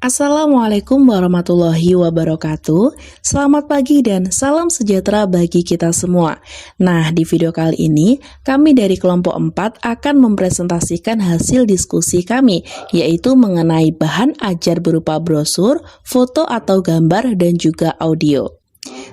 Assalamualaikum warahmatullahi wabarakatuh. Selamat pagi dan salam sejahtera bagi kita semua. Nah, di video kali ini, kami dari kelompok 4 akan mempresentasikan hasil diskusi kami, yaitu mengenai bahan ajar berupa brosur, foto atau gambar, dan juga audio.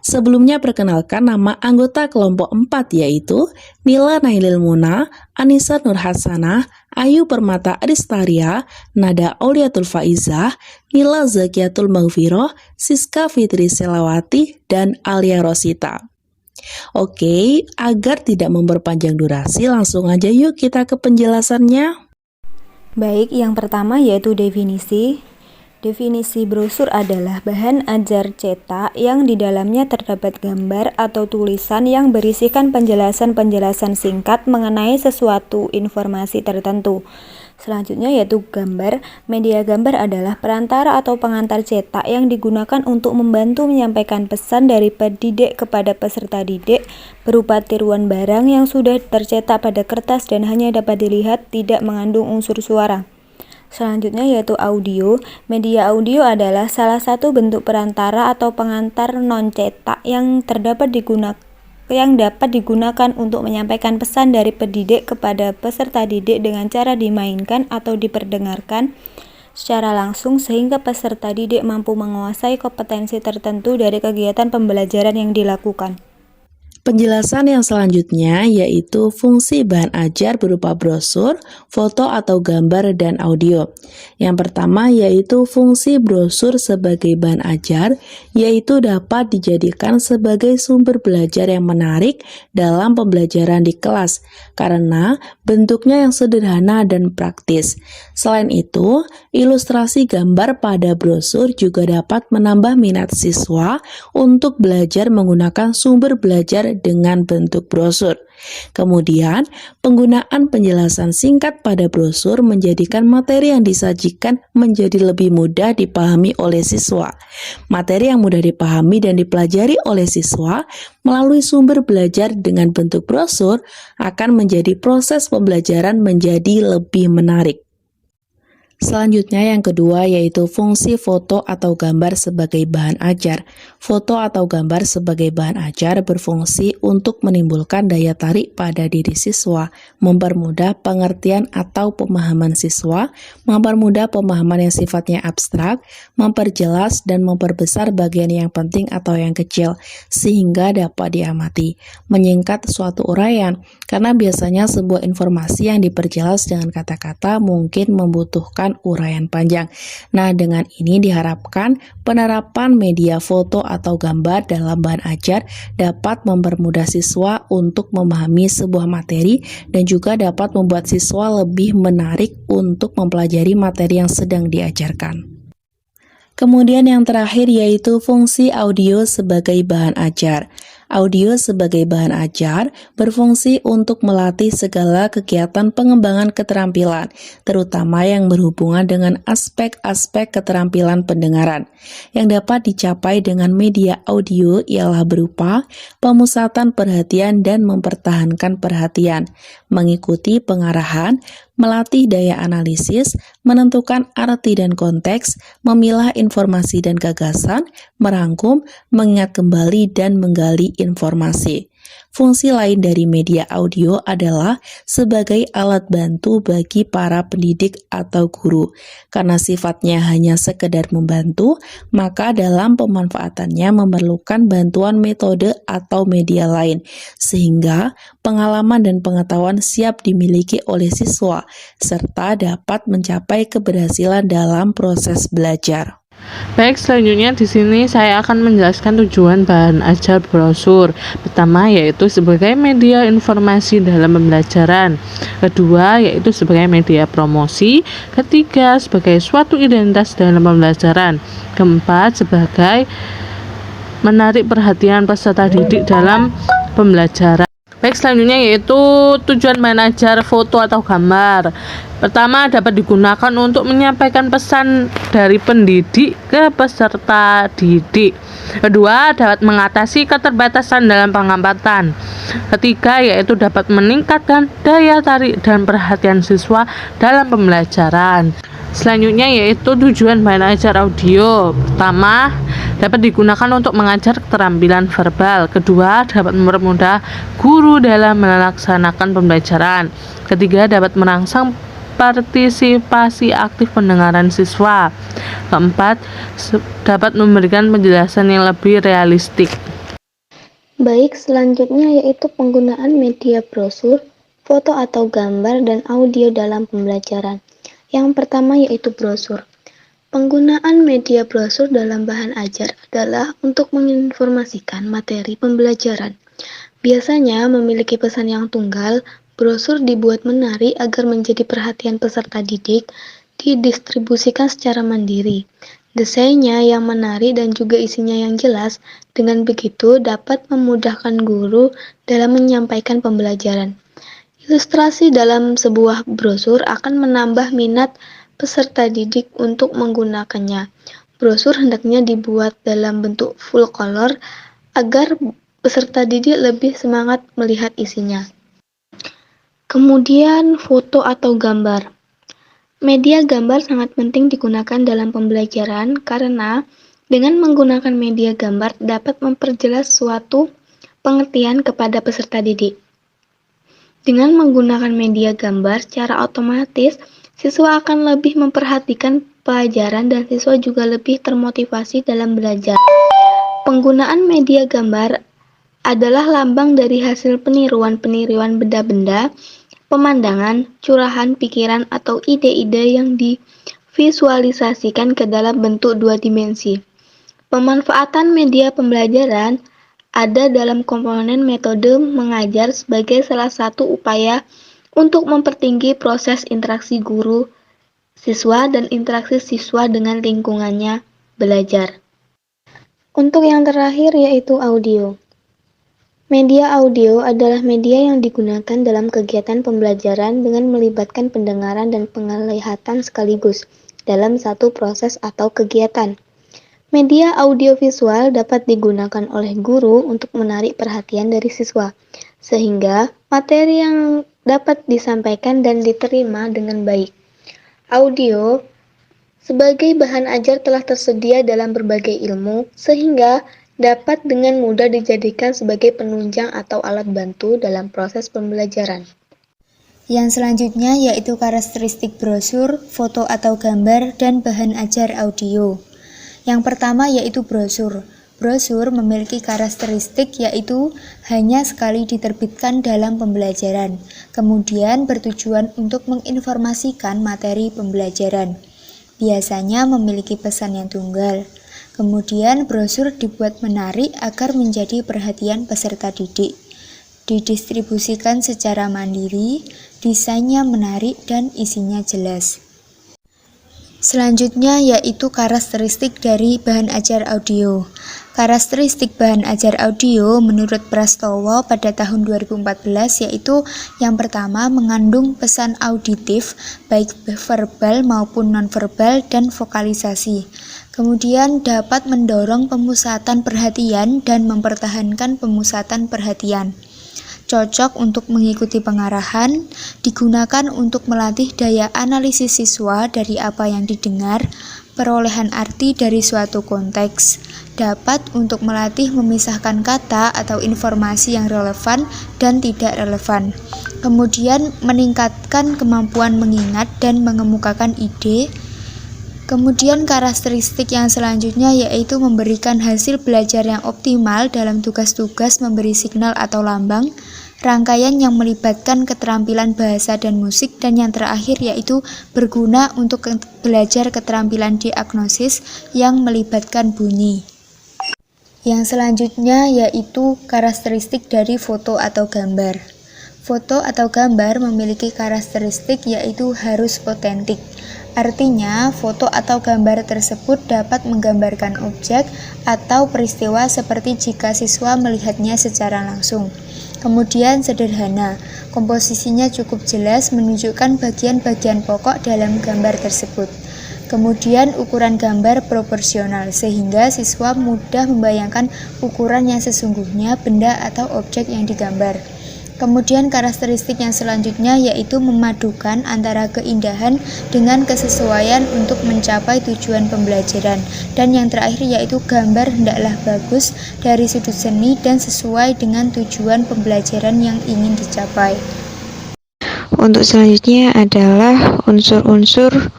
Sebelumnya perkenalkan nama anggota kelompok 4 yaitu Nila Nailil Muna, Anissa Nurhasanah, Ayu Permata Aristaria, Nada Auliatul Faizah, Nila Zakiatul Maghfirah, Siska Fitri Selawati, dan Alia Rosita. Oke, agar tidak memperpanjang durasi, langsung aja yuk kita ke penjelasannya. Baik, yang pertama yaitu definisi. Definisi brosur adalah bahan ajar cetak yang di dalamnya terdapat gambar atau tulisan yang berisikan penjelasan-penjelasan singkat mengenai sesuatu informasi tertentu. Selanjutnya yaitu gambar. Media gambar adalah perantara atau pengantar cetak yang digunakan untuk membantu menyampaikan pesan dari pendidik kepada peserta didik berupa tiruan barang yang sudah tercetak pada kertas dan hanya dapat dilihat, tidak mengandung unsur suara. Selanjutnya yaitu audio. Media audio adalah salah satu bentuk perantara atau pengantar non-cetak yang dapat digunakan untuk menyampaikan pesan dari pendidik kepada peserta didik dengan cara dimainkan atau diperdengarkan secara langsung sehingga peserta didik mampu menguasai kompetensi tertentu dari kegiatan pembelajaran yang dilakukan. Penjelasan yang selanjutnya yaitu fungsi bahan ajar berupa brosur, foto atau gambar, dan audio. Yang pertama yaitu fungsi brosur sebagai bahan ajar, yaitu dapat dijadikan sebagai sumber belajar yang menarik dalam pembelajaran di kelas, karena bentuknya yang sederhana dan praktis. Selain itu, ilustrasi gambar pada brosur juga dapat menambah minat siswa untuk belajar menggunakan sumber belajar dengan bentuk brosur. Kemudian, penggunaan penjelasan singkat pada brosur menjadikan materi yang disajikan menjadi lebih mudah dipahami oleh siswa. Materi yang mudah dipahami dan dipelajari oleh siswa melalui sumber belajar dengan bentuk brosur akan menjadi proses pembelajaran menjadi lebih menarik. Selanjutnya yang kedua yaitu fungsi foto atau gambar sebagai bahan ajar. Foto atau gambar sebagai bahan ajar berfungsi untuk menimbulkan daya tarik pada diri siswa, mempermudah pengertian atau pemahaman siswa, mempermudah pemahaman yang sifatnya abstrak, memperjelas dan memperbesar bagian yang penting atau yang kecil, sehingga dapat diamati, menyingkat suatu uraian, karena biasanya sebuah informasi yang diperjelas dengan kata-kata mungkin membutuhkan uraian panjang. Nah, dengan ini diharapkan penerapan media foto atau gambar dalam bahan ajar dapat mempermudah siswa untuk memahami sebuah materi dan juga dapat membuat siswa lebih menarik untuk mempelajari materi yang sedang diajarkan. Kemudian yang terakhir yaitu fungsi audio sebagai bahan ajar. Audio sebagai bahan ajar berfungsi untuk melatih segala kegiatan pengembangan keterampilan, terutama yang berhubungan dengan aspek-aspek keterampilan pendengaran. Yang dapat dicapai dengan media audio ialah berupa pemusatan perhatian dan mempertahankan perhatian, mengikuti pengarahan, melatih daya analisis, menentukan arti dan konteks, memilah informasi dan gagasan, merangkum, mengingat kembali, dan menggali informasi. Fungsi lain dari media audio adalah sebagai alat bantu bagi para pendidik atau guru. Karena sifatnya hanya sekedar membantu, maka dalam pemanfaatannya memerlukan bantuan metode atau media lain, sehingga pengalaman dan pengetahuan siap dimiliki oleh siswa, serta dapat mencapai keberhasilan dalam proses belajar. Baik, selanjutnya di sini saya akan menjelaskan tujuan bahan ajar brosur. Pertama yaitu sebagai media informasi dalam pembelajaran. Kedua yaitu sebagai media promosi. Ketiga sebagai suatu identitas dalam pembelajaran. Keempat sebagai menarik perhatian peserta didik dalam pembelajaran. Baik, selanjutnya yaitu tujuan bahan ajar foto atau gambar. Pertama, dapat digunakan untuk menyampaikan pesan dari pendidik ke peserta didik. Kedua, dapat mengatasi keterbatasan dalam pengamatan. Ketiga, yaitu dapat meningkatkan daya tarik dan perhatian siswa dalam pembelajaran. Selanjutnya yaitu tujuan bahan ajar audio. Pertama, dapat digunakan untuk mengajar keterampilan verbal. Kedua, dapat mempermudah guru dalam melaksanakan pembelajaran. Ketiga, dapat merangsang partisipasi aktif pendengaran siswa. Keempat, dapat memberikan penjelasan yang lebih realistik. Baik, selanjutnya yaitu penggunaan media brosur, foto atau gambar, dan audio dalam pembelajaran. Yang pertama yaitu brosur. Penggunaan media brosur dalam bahan ajar adalah untuk menginformasikan materi pembelajaran. Biasanya memiliki pesan yang tunggal, brosur dibuat menarik agar menjadi perhatian peserta didik, didistribusikan secara mandiri. Desainnya yang menarik dan juga isinya yang jelas, dengan begitu dapat memudahkan guru dalam menyampaikan pembelajaran. Ilustrasi dalam sebuah brosur akan menambah minat peserta didik untuk menggunakannya. Brosur hendaknya dibuat dalam bentuk full color agar peserta didik lebih semangat melihat isinya. Kemudian foto atau gambar. Media gambar sangat penting digunakan dalam pembelajaran karena dengan menggunakan media gambar dapat memperjelas suatu pengertian kepada peserta didik. Dengan menggunakan media gambar, secara otomatis siswa akan lebih memperhatikan pelajaran dan siswa juga lebih termotivasi dalam belajar. Penggunaan media gambar adalah lambang dari hasil peniruan-peniruan benda-benda, pemandangan, curahan pikiran, atau ide-ide yang divisualisasikan ke dalam bentuk dua dimensi. Pemanfaatan media pembelajaran ada dalam komponen metode mengajar sebagai salah satu upaya untuk mempertinggi proses interaksi guru, siswa, dan interaksi siswa dengan lingkungannya belajar. Untuk yang terakhir yaitu audio. Media audio adalah media yang digunakan dalam kegiatan pembelajaran dengan melibatkan pendengaran dan penglihatan sekaligus dalam satu proses atau kegiatan. Media audiovisual dapat digunakan oleh guru untuk menarik perhatian dari siswa, sehingga materi yang dapat disampaikan dan diterima dengan baik. Audio sebagai bahan ajar telah tersedia dalam berbagai ilmu, sehingga dapat dengan mudah dijadikan sebagai penunjang atau alat bantu dalam proses pembelajaran. Yang selanjutnya yaitu karakteristik brosur, foto atau gambar, dan bahan ajar audio. Yang pertama yaitu brosur. Brosur memiliki karakteristik yaitu hanya sekali diterbitkan dalam pembelajaran, kemudian bertujuan untuk menginformasikan materi pembelajaran. Biasanya memiliki pesan yang tunggal. Kemudian brosur dibuat menarik agar menjadi perhatian peserta didik. Didistribusikan secara mandiri, desainnya menarik dan isinya jelas. Selanjutnya yaitu karakteristik dari bahan ajar audio. Karakteristik bahan ajar audio menurut Prastowo pada tahun 2014 yaitu yang pertama mengandung pesan auditif baik verbal maupun nonverbal dan vokalisasi. Kemudian dapat mendorong pemusatan perhatian dan mempertahankan pemusatan perhatian. Cocok untuk mengikuti pengarahan, digunakan untuk melatih daya analisis siswa dari apa yang didengar, perolehan arti dari suatu konteks, dapat untuk melatih memisahkan kata atau informasi yang relevan dan tidak relevan, kemudian meningkatkan kemampuan mengingat dan mengemukakan ide. Kemudian karakteristik yang selanjutnya yaitu memberikan hasil belajar yang optimal dalam tugas-tugas memberi signal atau lambang, rangkaian yang melibatkan keterampilan bahasa dan musik, dan yang terakhir yaitu berguna untuk belajar keterampilan diagnosis yang melibatkan bunyi. Yang selanjutnya yaitu karakteristik dari foto atau gambar. Foto atau gambar memiliki karakteristik yaitu harus otentik. Artinya, foto atau gambar tersebut dapat menggambarkan objek atau peristiwa seperti jika siswa melihatnya secara langsung. Kemudian sederhana, komposisinya cukup jelas menunjukkan bagian-bagian pokok dalam gambar tersebut. Kemudian ukuran gambar proporsional sehingga siswa mudah membayangkan ukuran yang sesungguhnya benda atau objek yang digambar. Kemudian karakteristik yang selanjutnya yaitu memadukan antara keindahan dengan kesesuaian untuk mencapai tujuan pembelajaran. Dan yang terakhir yaitu gambar hendaklah bagus dari sudut seni dan sesuai dengan tujuan pembelajaran yang ingin dicapai. Untuk selanjutnya adalah unsur-unsur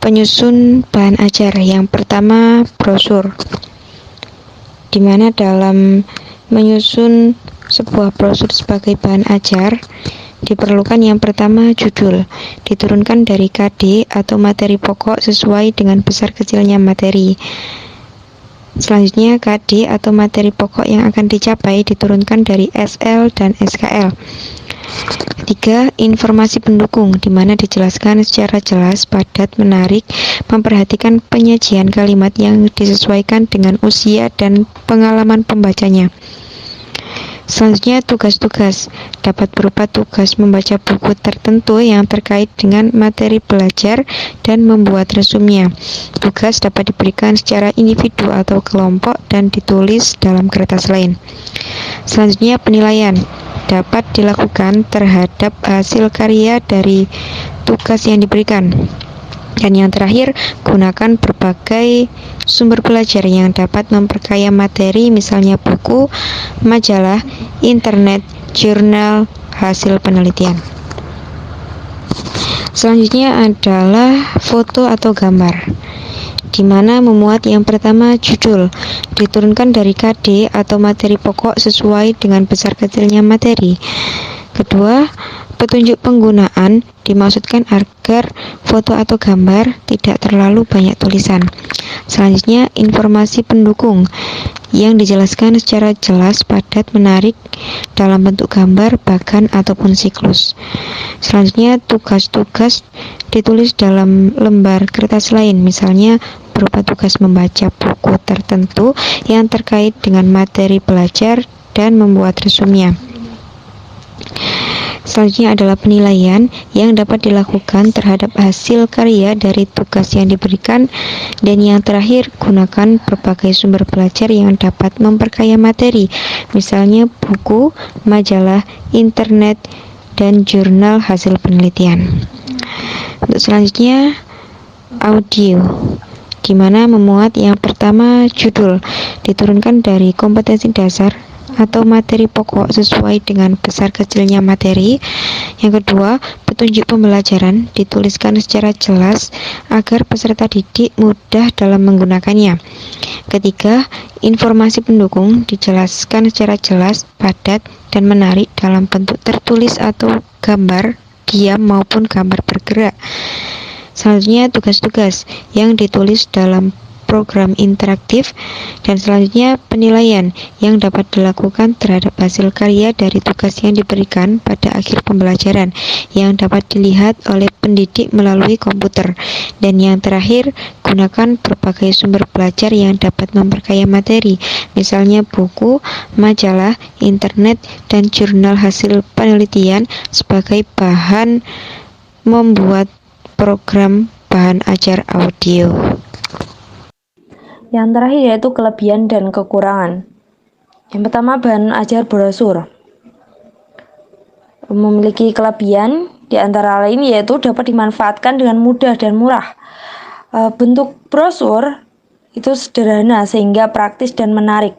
penyusun bahan ajar. Yang pertama, brosur. Di mana dalam menyusun sebuah brosur sebagai bahan ajar diperlukan yang pertama judul, diturunkan dari KD atau materi pokok sesuai dengan besar kecilnya materi. Selanjutnya KD atau materi pokok yang akan dicapai diturunkan dari SL dan SKL. Ketiga, informasi pendukung, di mana dijelaskan secara jelas, padat, menarik, memperhatikan penyajian kalimat yang disesuaikan dengan usia dan pengalaman pembacanya. Selanjutnya, tugas-tugas dapat berupa tugas membaca buku tertentu yang terkait dengan materi belajar dan membuat resumenya. Tugas dapat diberikan secara individu atau kelompok dan ditulis dalam kertas lain. Selanjutnya, penilaian dapat dilakukan terhadap hasil karya dari tugas yang diberikan. Dan yang terakhir, gunakan berbagai sumber belajar yang dapat memperkaya materi, misalnya buku, majalah, internet, jurnal, hasil penelitian. Selanjutnya adalah foto atau gambar, di mana memuat yang pertama judul, diturunkan dari KD atau materi pokok sesuai dengan besar kecilnya materi. Kedua, petunjuk penggunaan, dimaksudkan agar foto atau gambar tidak terlalu banyak tulisan. Selanjutnya, informasi pendukung yang dijelaskan secara jelas, padat, menarik dalam bentuk gambar, bagan, ataupun siklus. Selanjutnya, tugas-tugas ditulis dalam lembar kertas lain, misalnya berupa tugas membaca buku tertentu yang terkait dengan materi belajar dan membuat resumenya. Selanjutnya adalah penilaian yang dapat dilakukan terhadap hasil karya dari tugas yang diberikan. Dan yang terakhir, gunakan berbagai sumber belajar yang dapat memperkaya materi, misalnya buku, majalah, internet, dan jurnal hasil penelitian. Untuk selanjutnya, audio, di mana memuat yang pertama judul, diturunkan dari kompetensi dasar atau materi pokok sesuai dengan besar kecilnya materi. Yang kedua, petunjuk pembelajaran, dituliskan secara jelas agar peserta didik mudah dalam menggunakannya. Ketiga, informasi pendukung, dijelaskan secara jelas, padat, dan menarik dalam bentuk tertulis atau gambar diam maupun gambar bergerak. Selanjutnya, tugas-tugas yang ditulis dalam program interaktif. Dan selanjutnya, penilaian yang dapat dilakukan terhadap hasil karya dari tugas yang diberikan pada akhir pembelajaran yang dapat dilihat oleh pendidik melalui komputer. Dan yang terakhir, gunakan berbagai sumber belajar yang dapat memperkaya materi, misalnya buku, majalah, internet, dan jurnal hasil penelitian sebagai bahan membuat program bahan ajar audio. Yang terakhir yaitu kelebihan dan kekurangan. Yang pertama, bahan ajar brosur memiliki kelebihan di antara lain yaitu dapat dimanfaatkan dengan mudah dan murah. Bentuk brosur itu sederhana sehingga praktis dan menarik.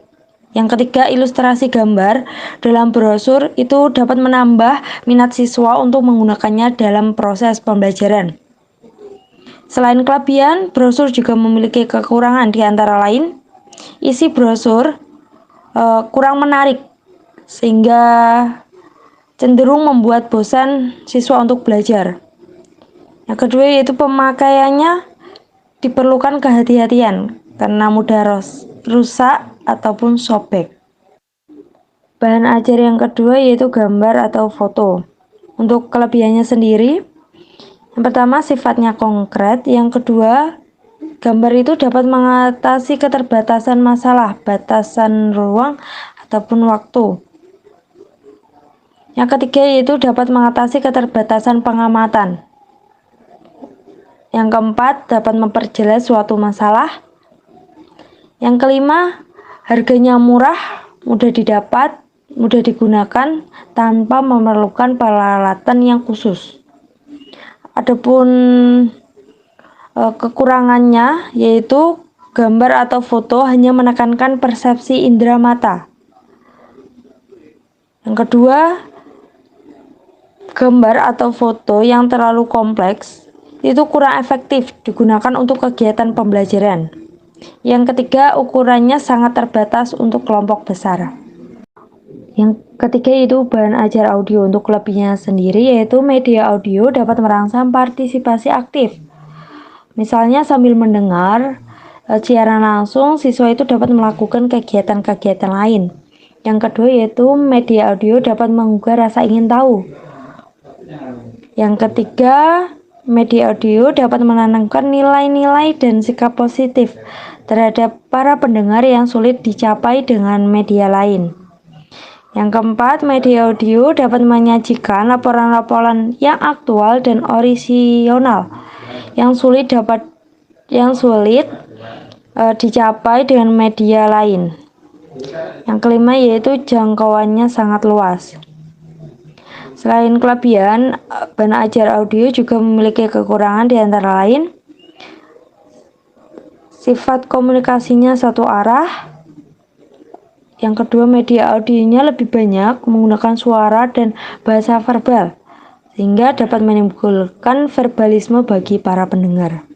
Yang ketiga, ilustrasi gambar dalam brosur itu dapat menambah minat siswa untuk menggunakannya dalam proses pembelajaran. Selain kelebihan, brosur juga memiliki kekurangan, di antara lain isi brosur kurang menarik sehingga cenderung membuat bosan siswa untuk belajar. Yang kedua yaitu pemakaiannya diperlukan kehati-hatian karena mudah rusak ataupun sobek. Bahan ajar yang kedua yaitu gambar atau foto. Untuk kelebihannya sendiri, yang pertama sifatnya konkret, yang kedua gambar itu dapat mengatasi keterbatasan masalah, batasan ruang ataupun waktu. Yang ketiga yaitu dapat mengatasi keterbatasan pengamatan. Yang keempat, dapat memperjelas suatu masalah. Yang kelima, harganya murah, mudah didapat. mudah digunakan tanpa memerlukan peralatan yang khusus. Adapun kekurangannya yaitu gambar atau foto hanya menekankan persepsi indera mata. Yang kedua, gambar atau foto yang terlalu kompleks itu kurang efektif digunakan untuk kegiatan pembelajaran. Yang ketiga, ukurannya sangat terbatas untuk kelompok besar. Yang ketiga itu bahan ajar audio. Untuk kelebihnya sendiri yaitu media audio dapat merangsang partisipasi aktif. Misalnya sambil mendengar siaran langsung, siswa itu dapat melakukan kegiatan-kegiatan lain. Yang kedua yaitu media audio dapat menggugah rasa ingin tahu. Yang ketiga, media audio dapat menanamkan nilai-nilai dan sikap positif terhadap para pendengar yang sulit dicapai dengan media lain. Yang keempat, media audio dapat menyajikan laporan-laporan yang aktual dan orisinal yang sulit dicapai dengan media lain. Yang kelima yaitu jangkauannya sangat luas. Selain kelebihan, bahan ajar audio juga memiliki kekurangan di antara lain sifat komunikasinya satu arah. Yang kedua, media audionya lebih banyak menggunakan suara dan bahasa verbal, sehingga dapat menimbulkan verbalisme bagi para pendengar.